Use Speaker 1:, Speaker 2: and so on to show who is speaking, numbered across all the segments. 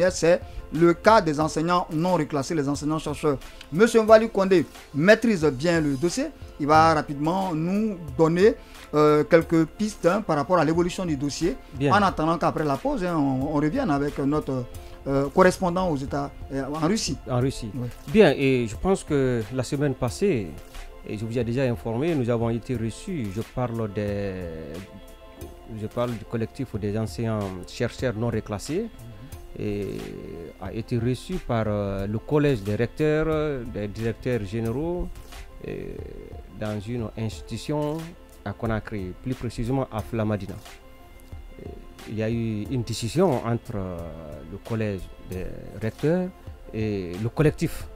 Speaker 1: première, c'est le cas des enseignants non reclassés, les enseignants-chercheurs. Monsieur Mvali Condé maîtrise bien le dossier. Il va rapidement nous donner quelques pistes par rapport à l'évolution du dossier. Bien. En attendant qu'après la pause, on revienne avec notre correspondant aux États, en Russie.
Speaker 2: En Russie. Oui. Bien, et je pense que la semaine passée, et je vous ai déjà informé, nous avons été reçus, je parle du collectif des enseignants chercheurs non reclassés, et a été reçu par le collège des recteurs, des directeurs généraux, dans une institution à Conakry, plus précisément à Flamadina. Il y a eu une décision entre le collège des recteurs et le collectif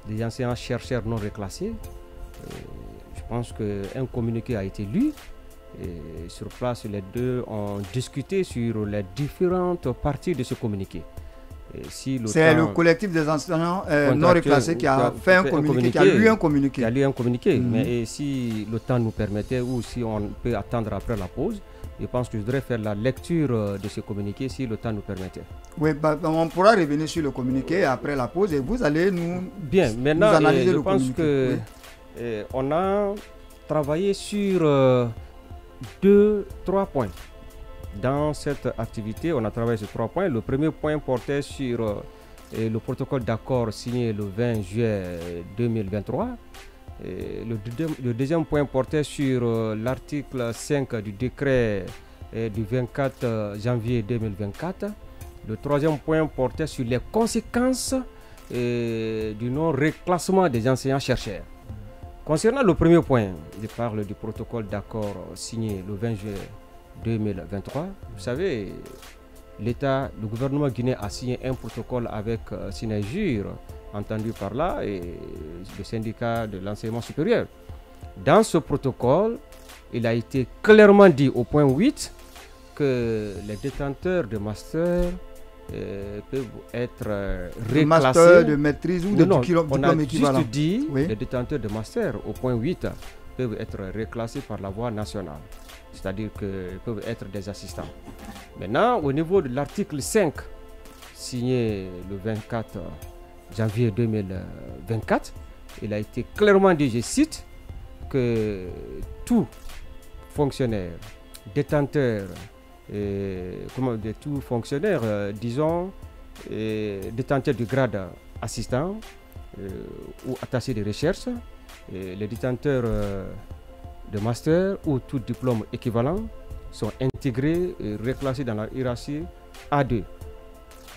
Speaker 2: des enseignants chercheurs non reclassés. Je pense qu'un communiqué a été lu. Et sur place, les deux ont discuté sur les différentes parties de ce communiqué.
Speaker 1: C'est le collectif des enseignants non reclassés qui a fait un communiqué, qui a lu un communiqué.
Speaker 2: Qui a lu un communiqué. Mais si le temps nous permettait ou si on peut attendre après la pause, je pense que je voudrais faire la lecture de ce communiqué si le temps nous permettait.
Speaker 1: Oui, on pourra revenir sur le communiqué après la pause et vous allez nous,
Speaker 2: bien, maintenant,
Speaker 1: nous analyser le
Speaker 2: communiqué. Je pense qu'on a travaillé sur 2-3 points. Dans cette activité, on a travaillé sur 3 points. Le premier point portait sur le protocole d'accord signé le 20 juillet 2023. Le deuxième point portait sur l'article 5 du décret du 24 janvier 2024. Le troisième point portait sur les conséquences du non-reclassement des enseignants-chercheurs. Concernant le premier point, je parle du protocole d'accord signé le 20 juillet 2023. Vous savez, le gouvernement guinéen a signé un protocole avec Sinajur, entendu par là, et le syndicat de l'enseignement supérieur. Dans ce protocole, il a été clairement dit au point 8 que les détenteurs de master peuvent être reclassés.
Speaker 1: Master de maîtrise ou de diplôme équivalent.
Speaker 2: On a juste dit les détenteurs de master au point 8 peuvent être reclassés par la voie nationale. C'est-à-dire qu'ils peuvent être des assistants. Maintenant, au niveau de l'article 5, signé le 24 janvier 2024, il a été clairement dit, je cite, que tout fonctionnaire, détenteur, tout fonctionnaire, disons, détenteur du grade assistant ou attaché de recherche, les détenteurs de master ou tout diplôme équivalent sont intégrés et reclassés dans la hiérarchie A2.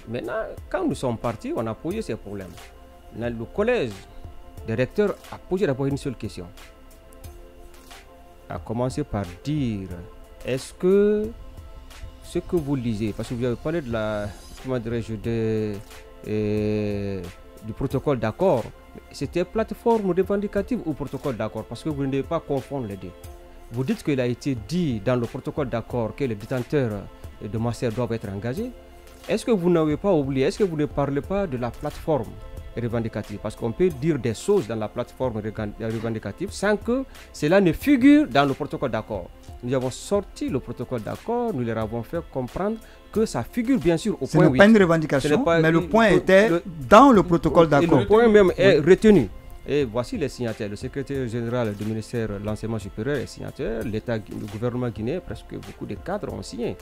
Speaker 2: Maintenant, quand nous sommes partis, on a posé ces problèmes. Le collège des recteurs a posé d'abord une seule question. A commencé par dire, est-ce que ce que vous lisez, parce que vous avez parlé de la, comment dirais-je, du protocole d'accord, c'était plateforme revendicative ou protocole d'accord, parce que vous ne devez pas confondre les deux. Vous dites qu'il a été dit dans le protocole d'accord que les détenteurs de master doivent être engagés. Est-ce que vous n'avez pas oublié, est-ce que vous ne parlez pas de la plateforme revendicative? Parce qu'on peut dire des choses dans la plateforme revendicative sans que cela ne figure dans le protocole d'accord. Nous avons sorti le protocole d'accord, nous leur avons fait comprendre que ça figure bien sûr au point 8. Ce n'est pas
Speaker 1: une revendication, mais le point était dans le protocole d'accord.
Speaker 2: Le point même est retenu. Et voici les signataires. Le secrétaire général du ministère de l'enseignement supérieur est signataire. Le gouvernement guinéen, presque beaucoup de cadres ont signé.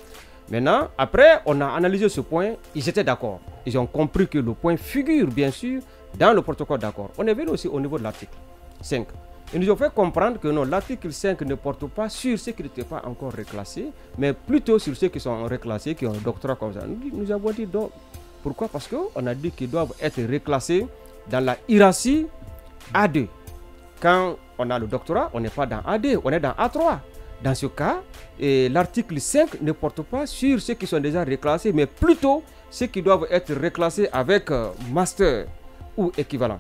Speaker 2: Maintenant, après, on a analysé ce point. Ils étaient d'accord. Ils ont compris que le point figure bien sûr dans le protocole d'accord. On est venu aussi au niveau de l'article 5. Ils nous ont fait comprendre que non, l'article 5 ne porte pas sur ceux qui n'étaient pas encore reclassés, mais plutôt sur ceux qui sont reclassés, qui ont un doctorat comme ça. Nous avons dit donc, pourquoi? Parce qu'on a dit qu'ils doivent être reclassés dans la hiérarchie A2. Quand on a le doctorat, on n'est pas dans A2, on est dans A3. Dans ce cas, l'article 5 ne porte pas sur ceux qui sont déjà reclassés, mais plutôt ceux qui doivent être reclassés avec master ou équivalent.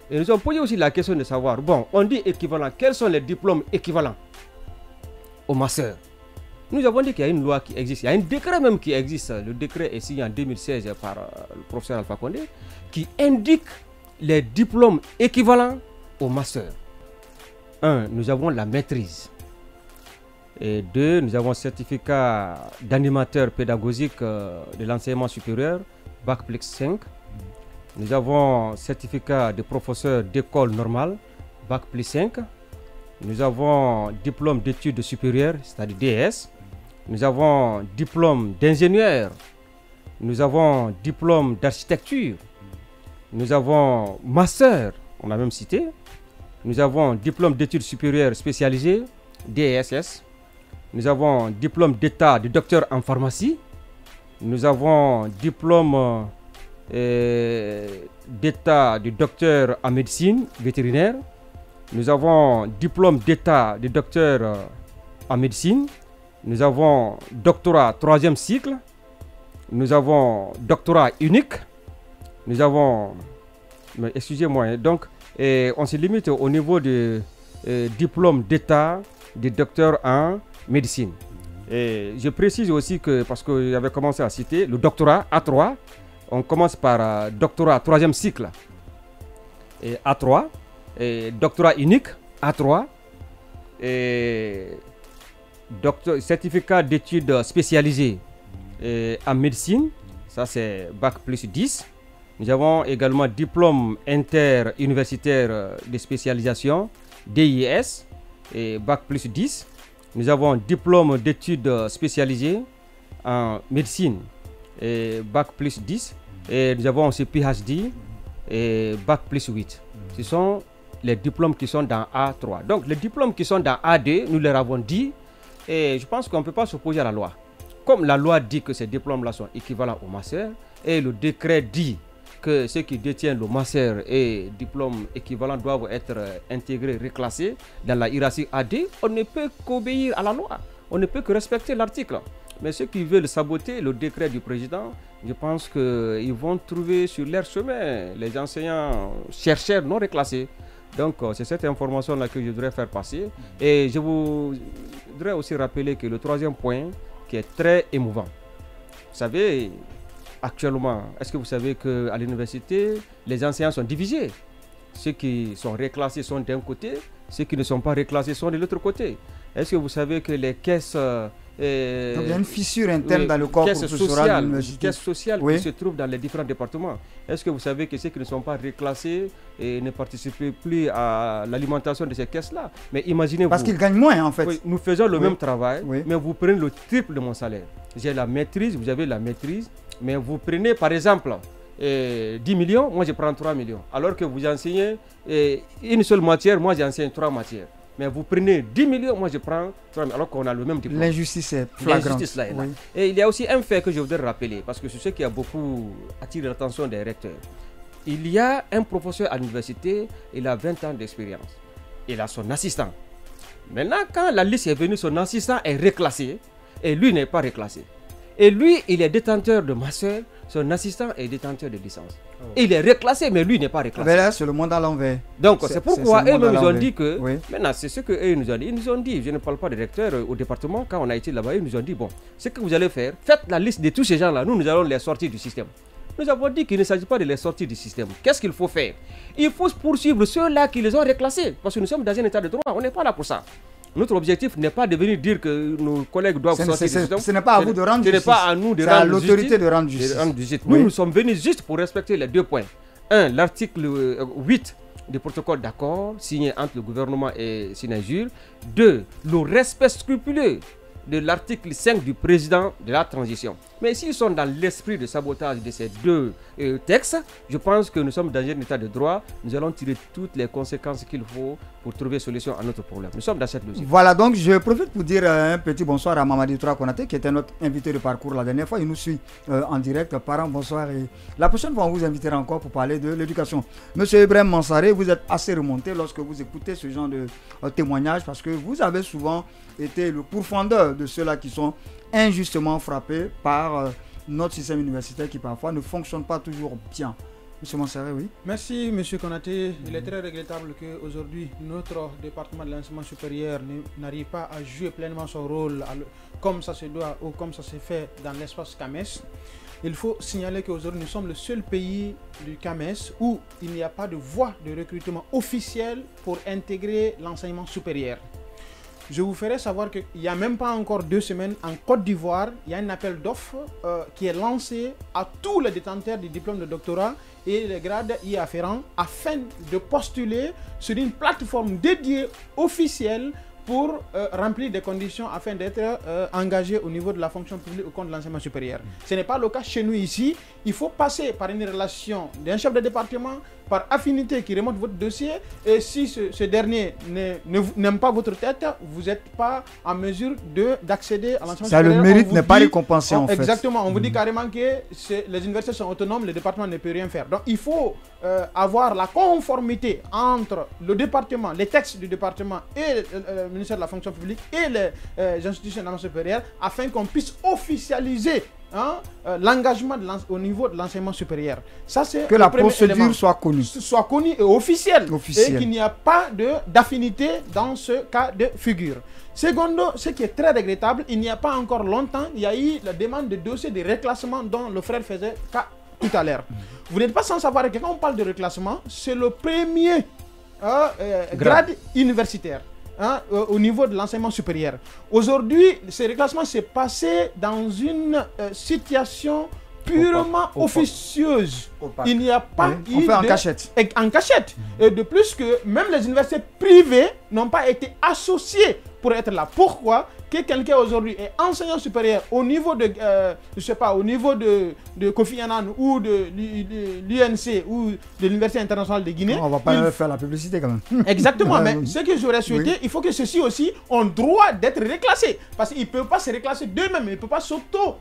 Speaker 2: Et nous avons posé aussi la question de savoir, bon, on dit équivalent, quels sont les diplômes équivalents au master? Nous avons dit qu'il y a une loi qui existe, il y a un décret même qui existe, le décret est signé en 2016 par le professeur Alpha Condé, qui indique les diplômes équivalents au master. 1. Nous avons la maîtrise. Et 2, nous avons certificat d'animateur pédagogique de l'enseignement supérieur, Bac plus 5. Nous avons certificat de professeur d'école normale, Bac plus 5. Nous avons diplôme d'études supérieures, c'est-à-dire DS. Nous avons diplôme d'ingénieur. Nous avons diplôme d'architecture. Nous avons master, on a même cité. Nous avons diplôme d'études supérieures spécialisées, DSS. Nous avons diplôme d'état de docteur en pharmacie. Nous avons diplôme d'état de docteur en médecine vétérinaire. Nous avons diplôme d'état de docteur en médecine. Nous avons doctorat 3e cycle. Nous avons doctorat unique. Nous avons, excusez-moi, donc on se limite au niveau de diplôme d'état de docteur en médecine. Et je précise aussi que, parce que j'avais commencé à citer, le doctorat A3, on commence par doctorat 3e cycle et A3, et doctorat unique A3, et certificat d'études spécialisées en médecine, ça c'est Bac plus 10. Nous avons également diplôme interuniversitaire de spécialisation, DIS, et Bac plus 10. Nous avons diplôme d'études spécialisées en médecine, et Bac plus 10. Et nous avons aussi PhD et Bac plus 8. Ce sont les diplômes qui sont dans A3. Donc les diplômes qui sont dans A2, nous leur avons dit, et je pense qu'on ne peut pas s'opposer à la loi. Comme la loi dit que ces diplômes-là sont équivalents au master, et le décret dit que ceux qui détiennent le master et diplôme équivalent doivent être intégrés, reclassés dans la hiérarchie AD, on ne peut qu'obéir à la loi. On ne peut que respecter l'article. Mais ceux qui veulent saboter le décret du président, je pense qu'ils vont trouver sur leur chemin les enseignants chercheurs non reclassés. Donc c'est cette information-là que je voudrais faire passer. Et je voudrais aussi rappeler que le 3e point, qui est très émouvant. Vous savez, actuellement, est-ce que vous savez qu'à l'université, les enseignants sont divisés? Ceux qui sont reclassés sont d'un côté, ceux qui ne sont pas reclassés sont de l'autre côté. Est-ce que vous savez que les caisses... donc
Speaker 1: il y a une fissure interne dans le corps professoral de l'université.
Speaker 2: Caisse sociale qui se trouve dans les différents départements. Est-ce que vous savez que ceux qui ne sont pas reclassés et ne participent plus à l'alimentation de ces caisses-là? Mais imaginez-vous...
Speaker 1: Parce qu'ils gagnent moins en fait.
Speaker 2: Oui, nous faisons le même travail, mais vous prenez le triple de mon salaire. J'ai la maîtrise, vous avez la maîtrise, mais vous prenez par exemple 10 millions, moi je prends 3 millions. Alors que vous enseignez une seule matière, moi j'enseigne 3 matières. Mais vous prenez 10 millions, moi je prends 3 millions, alors qu'on a le même diplôme.
Speaker 1: L'injustice est flagrante.
Speaker 2: L'injustice là est là. Oui. Et il y a aussi un fait que je voudrais rappeler, parce que c'est ce qui a beaucoup attiré l'attention des recteurs. Il y a un professeur à l'université, il a 20 ans d'expérience. Il a son assistant. Maintenant, quand la liste est venue, son assistant est reclassé, et lui n'est pas reclassé. Et lui, il est détenteur de master, son assistant est détenteur de licence. Il est reclassé, mais lui n'est pas reclassé.
Speaker 1: Mais là, c'est le monde à l'envers.
Speaker 2: Donc, c'est pourquoi eux-mêmes nous ont dit que... Oui. Maintenant, c'est ce qu'eux nous ont dit. Ils nous ont dit, je ne parle pas des recteurs au département, quand on a été là-bas, ils nous ont dit, bon, ce que vous allez faire, faites la liste de tous ces gens-là, nous allons les sortir du système. Nous avons dit qu'il ne s'agit pas de les sortir du système. Qu'est-ce qu'il faut faire? Il faut poursuivre ceux-là qui les ont reclassés, parce que nous sommes dans un état de droit, on n'est pas là pour ça. Notre objectif n'est pas de venir dire que nos collègues doivent sortir du système.
Speaker 1: Ce n'est pas à vous de rendre justice.
Speaker 2: Ce n'est pas à nous de rendre justice. C'est à
Speaker 1: l'autorité de rendre justice.
Speaker 2: Nous, nous sommes venus juste pour respecter les 2 points. 1. L'article 8 du protocole d'accord signé entre le gouvernement et Sinajur. 2. Le respect scrupuleux de l'article 5 du président de la transition. Mais s'ils sont dans l'esprit de sabotage de ces 2 textes, je pense que nous sommes dans un état de droit. Nous allons tirer toutes les conséquences qu'il faut pour trouver solution à notre problème. Nous sommes dans cette logique.
Speaker 1: Voilà, donc je profite pour dire un petit bonsoir à Mamadi Toura Konaté, qui était notre invité de parcours la dernière fois. Il nous suit en direct. Parents, bonsoir. Et la prochaine fois, on vous invitera encore pour parler de l'éducation. Monsieur Ibrahim Mansaré, vous êtes assez remonté lorsque vous écoutez ce genre de témoignages, parce que vous avez souvent été le pourfendeur de ceux-là qui sont injustement frappés par notre système universitaire qui parfois ne fonctionne pas toujours bien. Monsieur Mansaré, oui.
Speaker 3: Merci, Monsieur Konaté. Il est très regrettable qu'aujourd'hui, notre département de l'enseignement supérieur n'arrive pas à jouer pleinement son rôle comme ça se doit ou comme ça se fait dans l'espace CAMES. Il faut signaler qu'aujourd'hui, nous sommes le seul pays du CAMES où il n'y a pas de voie de recrutement officielle pour intégrer l'enseignement supérieur. je vous ferai savoir qu'il n'y a même pas encore 2 semaines, en Côte d'Ivoire, il y a un appel d'offres qui est lancé à tous les détenteurs du diplôme de doctorat et les grades y afférents afin de postuler sur une plateforme dédiée officielle pour remplir des conditions afin d'être engagé au niveau de la fonction publique au compte de l'enseignement supérieur. Ce n'est pas le cas chez nous ici. Il faut passer par une relation d'un chef de département, par affinité qui remonte votre dossier. Et si ce dernier n'aime pas votre tête, vous n'êtes pas en mesure d'accéder à l'enseignement supérieur.
Speaker 1: Ça, le mérite n'est pas récompensé en fait.
Speaker 3: Exactement. On vous dit carrément que les universités sont autonomes, le département ne peut rien faire. Donc il faut avoir la conformité entre le département, les textes du département et le ministère de la fonction publique et les institutions d'enseignement supérieur afin qu'on puisse officialiser l'engagement au niveau de l'enseignement supérieur. Ça, c'est
Speaker 1: que la procédure soit connue.
Speaker 3: Soit connue et officielle. Et qu'il n'y a pas d'affinité dans ce cas de figure. Secondo, ce qui est très regrettable, il n'y a pas encore longtemps, il y a eu la demande de dossier de reclassement dont le frère faisait cas tout à l'heure. Vous n'êtes pas sans savoir que quand on parle de reclassement, c'est le premier grade universitaire. Au niveau de l'enseignement supérieur. Aujourd'hui, ce reclassement s'est passé dans une situation purement officieuse. Il n'y a pas
Speaker 1: on fait en cachette.
Speaker 3: En cachette. Et de plus que même les universités privées n'ont pas été associées pour être là. Pourquoi? Que quelqu'un aujourd'hui est enseignant supérieur au niveau de, je sais pas, au niveau de Kofi Annan ou de l'UNC ou de l'Université internationale de Guinée.
Speaker 1: Non, on va pas faire la publicité quand même.
Speaker 3: Exactement, mais ce que j'aurais souhaité, il faut que ceux-ci aussi ont droit d'être reclassés. Parce qu'ils ne peuvent pas se reclasser d'eux-mêmes, ils ne peuvent pas s'auto...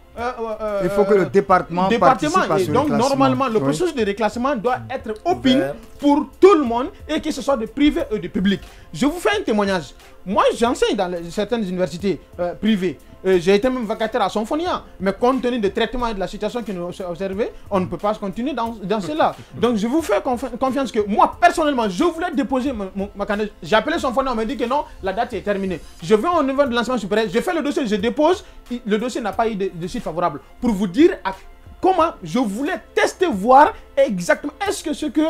Speaker 1: il faut que le département participe à ce
Speaker 3: donc normalement, le processus de reclassement doit être open pour tout le monde et que ce soit de privé et de public. Je vous fais un témoignage. Moi, j'enseigne dans certaines universités privées. J'ai été même vacataire à Sonfonia. Mais compte tenu des traitements et de la situation que nous observons, on ne peut pas continuer dans cela. Donc, je vous fais confiance que moi, personnellement, je voulais déposer ma candidature. J'ai appelé Sonfonia, on m'a dit que non, la date est terminée. Je vais au niveau de l'enseignement supérieur, je fais le dossier, je dépose. Le dossier n'a pas eu de suite favorable. Pour vous dire comment je voulais tester, voir exactement est-ce que ce que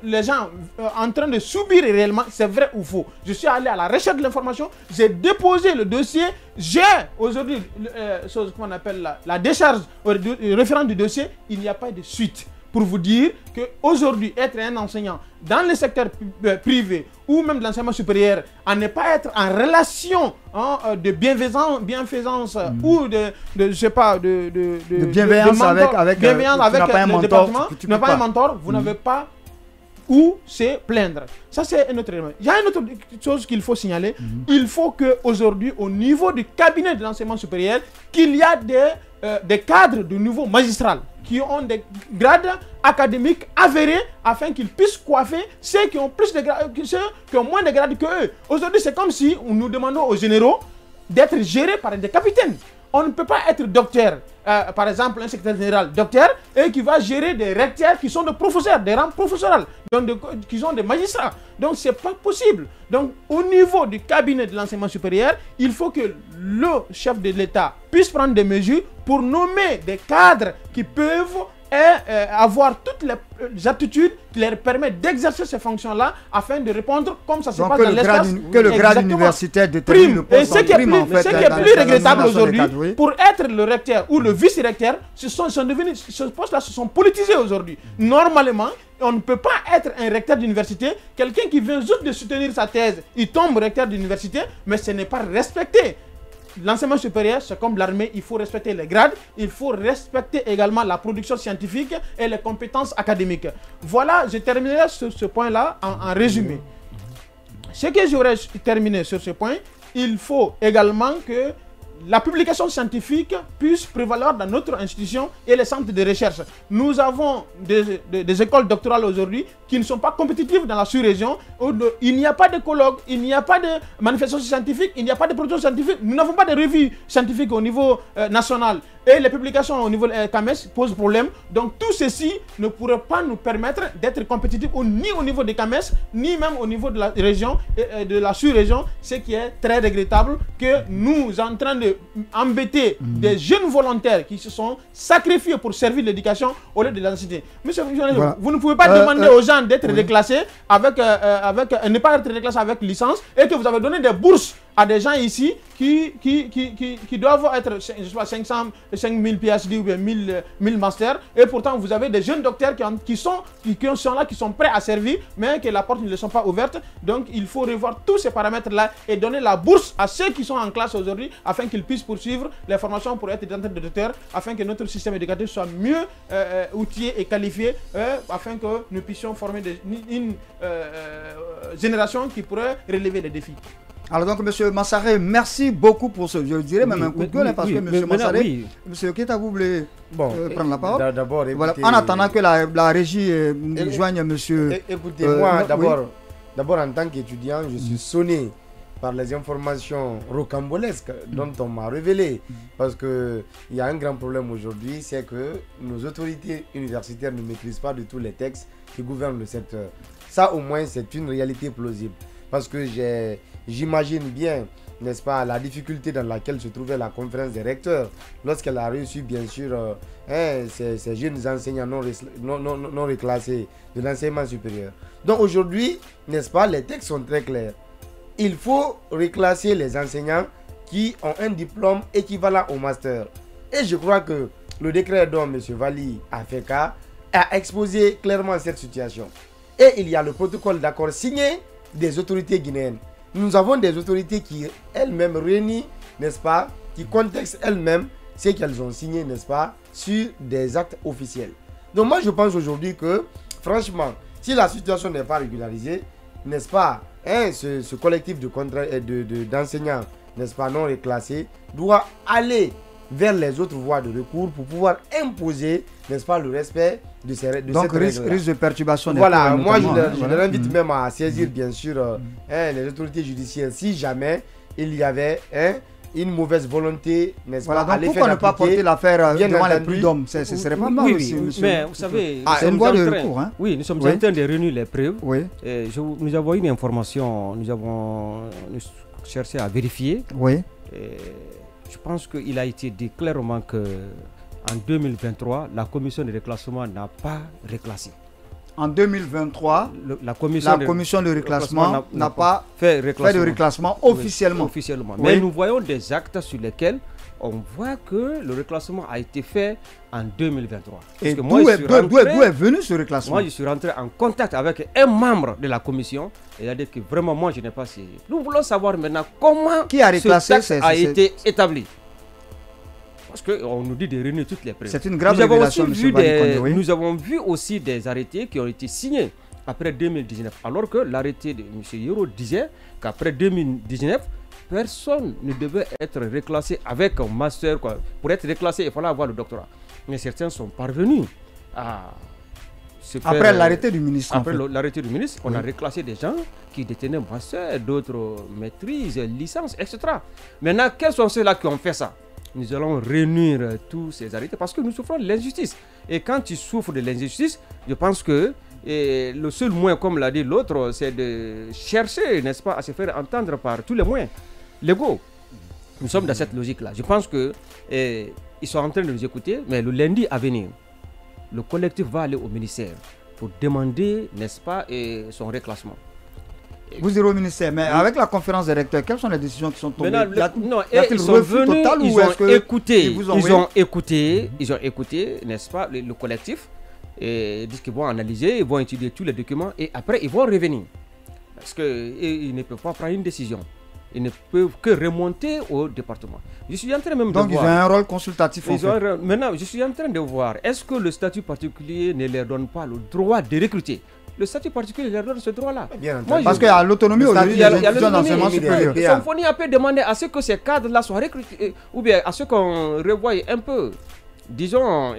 Speaker 3: les gens en train de subir réellement, c'est vrai ou faux. Je suis allé à la recherche de l'information, j'ai déposé le dossier, j'ai aujourd'hui ce qu'on appelle la décharge référent du dossier, il n'y a pas de suite. Pour vous dire qu'aujourd'hui, être un enseignant dans le secteur privé ou même de l'enseignement supérieur, à ne pas être en relation de bienfaisance ou je sais pas, de
Speaker 1: bienveillance avec
Speaker 3: le département, tu n'as pas un mentor, vous n'avez pas où se plaindre. Ça, c'est un autre élément. Il y a une autre chose qu'il faut signaler. Il faut qu'aujourd'hui, au niveau du cabinet de l'enseignement supérieur, qu'il y a des cadres de niveau magistral qui ont des grades académiques avérés afin qu'ils puissent coiffer ceux qui ont plus de grades, ceux qui ont moins de grades que eux. Aujourd'hui, c'est comme si nous demandons aux généraux d'être gérés par des capitaines. On ne peut pas être docteur, par exemple un secrétaire général docteur, et qui va gérer des recteurs qui sont des professeurs, des rangs professoraux, donc qui sont des magistrats. Donc c'est pas possible. Donc au niveau du cabinet de l'enseignement supérieur, il faut que le chef de l'État puisse prendre des mesures pour nommer des cadres qui peuvent avoir toutes les aptitudes qui leur permettent d'exercer ces fonctions-là afin de répondre comme ça se passe dans l'espace.
Speaker 1: Que le grade universitaire détermine le poste en prime, en fait.
Speaker 3: Ce qui est plus regrettable aujourd'hui, pour être le recteur ou le vice-recteur, ces postes-là se sont politisés aujourd'hui. Normalement, on ne peut pas être un recteur d'université, quelqu'un qui vient juste de soutenir sa thèse, il tombe recteur d'université, mais ce n'est pas respecté. L'enseignement supérieur, c'est comme l'armée, il faut respecter les grades, il faut respecter également la production scientifique et les compétences académiques. Voilà, je terminerai sur ce point-là en résumé. Ce que j'aurais terminé sur ce point, il faut également que la publication scientifique puisse prévaloir dans notre institution et les centres de recherche. Nous avons des écoles doctorales aujourd'hui qui ne sont pas compétitives dans la sous-région. Il n'y a pas de colloques, il n'y a pas de manifestations scientifiques, il n'y a pas de production scientifique. Nous n'avons pas de revues scientifiques au niveau national. Et les publications au niveau CAMES posent problème. Donc tout ceci ne pourrait pas nous permettre d'être compétitifs ni au niveau des CAMES, ni même au niveau de la région et de la sous-région. Ce qui est très regrettable que nous sommes en train d'embêter des jeunes volontaires qui se sont sacrifiés pour servir l'éducation au lieu de l'enseigner. Monsieur, voilà. Vous ne pouvez pas demander aux gens d'être déclassés ne pas être déclassés avec licence et que vous avez donné des bourses à des gens ici qui doivent être, je sais pas, 5000 PhD ou bien 1000 masters, et pourtant vous avez des jeunes docteurs qui sont là, qui sont prêts à servir, mais que la porte ne les sont pas ouvertes. Donc il faut revoir tous ces paramètres-là et donner la bourse à ceux qui sont en classe aujourd'hui, afin qu'ils puissent poursuivre les formations pour être dentistes de docteurs, afin que notre système éducatif soit mieux outillé et qualifié, afin que nous puissions former une génération qui pourrait relever les défis.
Speaker 1: Alors donc, M. Massaré, merci beaucoup pour ce, je dirais même un coup de gueule, parce que M. Massaré, M. Keta, vous voulez prendre la parole?
Speaker 4: D'abord,
Speaker 1: voilà, en attendant que la régie joigne M.
Speaker 4: Écoutez-moi, d'abord en tant qu'étudiant, je suis sonné par les informations rocambolesques dont on m'a révélé. Parce qu'il y a un grand problème aujourd'hui, c'est que nos autorités universitaires ne maîtrisent pas de tous les textes qui gouvernent le secteur. Ça, au moins, c'est une réalité plausible. Parce que j'imagine bien, n'est-ce pas, la difficulté dans laquelle se trouvait la conférence des recteurs lorsqu'elle a reçu, bien sûr, ces jeunes enseignants non reclassés de l'enseignement supérieur. Donc aujourd'hui, n'est-ce pas, les textes sont très clairs. Il faut reclasser les enseignants qui ont un diplôme équivalent au master. Et je crois que le décret dont M. Valli a fait cas a exposé clairement cette situation. Et il y a le protocole d'accord signé des autorités guinéennes. Nous avons des autorités qui elles-mêmes réunissent, n'est-ce pas, qui contextent elles-mêmes ce qu'elles ont signé, n'est-ce pas, sur des actes officiels. Donc moi je pense aujourd'hui que, franchement, si la situation n'est pas régularisée, n'est-ce pas, ce collectif d'enseignants, n'est-ce pas, non reclassés, doit aller vers les autres voies de recours pour pouvoir imposer, n'est-ce pas, le respect de ces règles.
Speaker 1: Donc risque de perturbation.
Speaker 4: Voilà, moi je leur invite même à saisir bien sûr les autorités judiciaires si jamais il y avait une mauvaise volonté, n'est-ce pas,
Speaker 1: donc pourquoi ne pas porter l'affaire devant les prud'hommes? Ce serait pas mal aussi, monsieur.
Speaker 2: Mais vous savez,
Speaker 1: c'est une voie de recours.
Speaker 2: Oui, nous sommes en train de réunir les preuves.
Speaker 1: Oui.
Speaker 2: Nous avons une information, nous avons cherché à vérifier.
Speaker 1: Oui.
Speaker 2: Je pense qu'il a été dit clairement que en 2023, la commission de reclassement n'a pas reclassé. En 2023, la commission de reclassement n'a pas fait de reclassement officiellement. Oui. Mais nous voyons des actes sur lesquels on voit que le reclassement a été fait en 2023.
Speaker 1: Et d'où est venu ce reclassement?
Speaker 2: Moi, je suis rentré en contact avec un membre de la commission et il a dit que vraiment, moi, je n'ai pas siégé. Nous voulons savoir maintenant comment ce texte a été établi. Parce qu'on nous dit de réunir toutes les preuves.
Speaker 1: C'est une grave révélation,
Speaker 2: M. Nous avons vu aussi des arrêtés qui ont été signés après 2019. Alors que l'arrêté de M. Yoro disait qu'après 2019, personne ne devait être reclassé avec un master. Pour être reclassé, il fallait avoir le doctorat. Mais certains sont parvenus à se faire...
Speaker 1: Après l'arrêté du ministre.
Speaker 2: Après l'arrêté du ministre, on a reclassé des gens qui détenaient master, d'autres maîtrises, licences, etc. Maintenant, quels sont ceux-là qui ont fait ça? Nous allons réunir tous ces arrêtés parce que nous souffrons de l'injustice. Et quand tu souffres de l'injustice, je pense que le seul moyen, comme l'a dit l'autre, c'est de chercher, n'est-ce pas, à se faire entendre par tous les moyens légaux. Nous sommes dans cette logique-là. Je pense que ils sont en train de nous écouter, mais le lundi à venir, le collectif va aller au ministère pour demander, n'est-ce pas, son reclassement.
Speaker 3: Vous irez au ministère, mais avec la conférence des recteurs, quelles sont les décisions qui sont tombées?
Speaker 2: Non, ils sont venus, ils ont écouté, n'est-ce pas, le collectif, et disent qu'ils vont analyser, ils vont étudier tous les documents, et après ils vont revenir. Parce qu'ils ne peuvent pas prendre une décision. Ils ne peuvent que remonter au département. Je suis en train même de voir.
Speaker 3: Donc ils ont un rôle consultatif.
Speaker 2: Maintenant, je suis en train de voir, est-ce que le statut particulier ne leur donne pas le droit de recruter? Le statut particulier leur donne ce droit-là.
Speaker 3: Parce qu'il y a l'autonomie aujourd'hui des institutions d'enseignement supérieur.
Speaker 2: La symphonie a pu demander à ce que ces cadres-là soient recrutés, ou bien à ce qu'on revoie un peu, disons,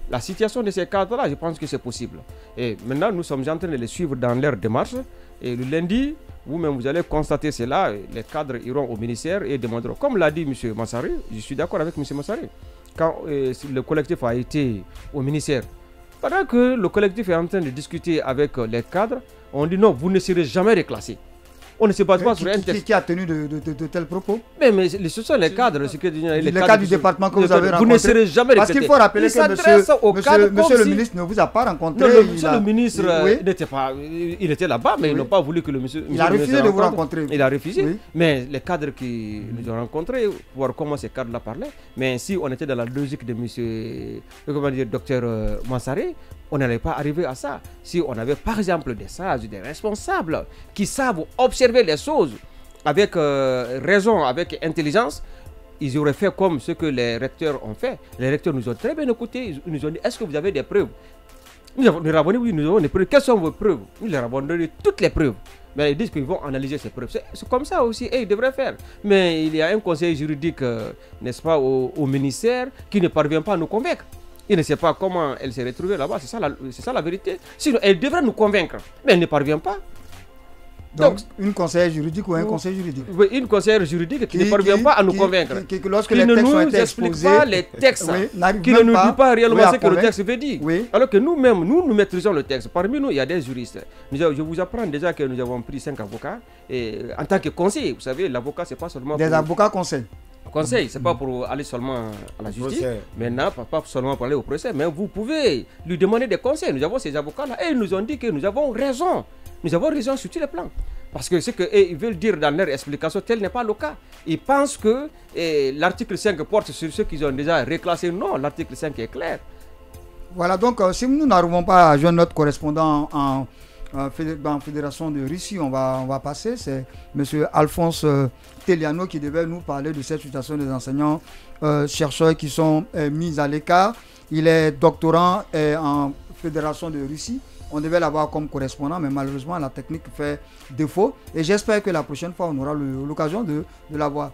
Speaker 2: la situation de ces cadres-là. Je pense que c'est possible. Et maintenant, nous sommes en train de les suivre dans leur démarche. Et le lundi, vous-même, vous allez constater cela. Les cadres iront au ministère et demanderont. Comme l'a dit M. Massaré, je suis d'accord avec M. Massaré. Quand le collectif a été au ministère, pendant que le collectif est en train de discuter avec les cadres, on dit non, vous ne serez jamais reclassés. On ne se base pas sur un texte.
Speaker 1: Qui a tenu de tels propos?
Speaker 2: Mais ce sont les cadres.
Speaker 1: Les cadres du département que vous avez rencontrés.
Speaker 2: Vous ne serez jamais
Speaker 1: Parce qu'il faut rappeler que monsieur le ministre ne vous a pas rencontré.
Speaker 2: Non, monsieur le ministre n'était pas. Il était là-bas, mais ils n'ont pas voulu que le monsieur.
Speaker 1: Il a refusé de vous rencontrer.
Speaker 2: Il a refusé. Mais les cadres qui nous ont rencontrés, voir comment ces cadres-là parlaient. Mais si on était dans la logique de monsieur, comment dire, docteur Mansaré, on n'allait pas arriver à ça. Si on avait par exemple des sages, des responsables qui savent observer les choses avec raison, avec intelligence, ils auraient fait comme ce que les recteurs ont fait. Les recteurs nous ont très bien écoutés. Ils nous ont dit, est-ce que vous avez des preuves? Nous avons des preuves. Quelles sont vos preuves? Nous leur avons donné toutes les preuves. Mais ils disent qu'ils vont analyser ces preuves. C'est comme ça aussi, et ils devraient faire. Mais il y a un conseil juridique, n'est-ce pas, au ministère qui ne parvient pas à nous convaincre. Il ne sait pas comment elle s'est retrouvée là-bas. C'est ça la vérité. Sinon, elle devrait nous convaincre. Mais elle ne parvient pas.
Speaker 1: Donc, une conseillère juridique ou un conseil juridique?
Speaker 2: Oui, une conseillère juridique qui ne parvient pas à nous convaincre.
Speaker 1: Lorsque les textes ont été
Speaker 2: explique pas les textes, qui ne nous dit pas réellement ce que le texte veut dire. Alors que nous-mêmes, nous maîtrisons le texte. Parmi nous, il y a des juristes. Je vous apprends déjà que nous avons pris 5 avocats. Et en tant que conseiller, vous savez, l'avocat, c'est pas seulement
Speaker 1: des avocats conseils.
Speaker 2: Conseil, c'est pas pour aller seulement à la justice, maintenant pas seulement pour aller au procès, mais vous pouvez lui demander des conseils. Nous avons ces avocats-là et ils nous ont dit que nous avons raison. Nous avons raison sur tous les plans. Parce que ce qu'ils veulent dire dans leur explication, tel n'est pas le cas. Ils pensent que l'article 5 porte sur ceux qu'ils ont déjà reclassés. Non, l'article 5 est clair.
Speaker 1: Voilà, donc si nous n'arrivons pas à joindre notre correspondant en Fédération de Russie, on va passer. C'est M. Alphonse Teliano qui devait nous parler de cette situation des enseignants chercheurs qui sont mis à l'écart. Il est doctorant en Fédération de Russie. On devait l'avoir comme correspondant, mais malheureusement la technique fait défaut. Et j'espère que la prochaine fois on aura l'occasion de l'avoir.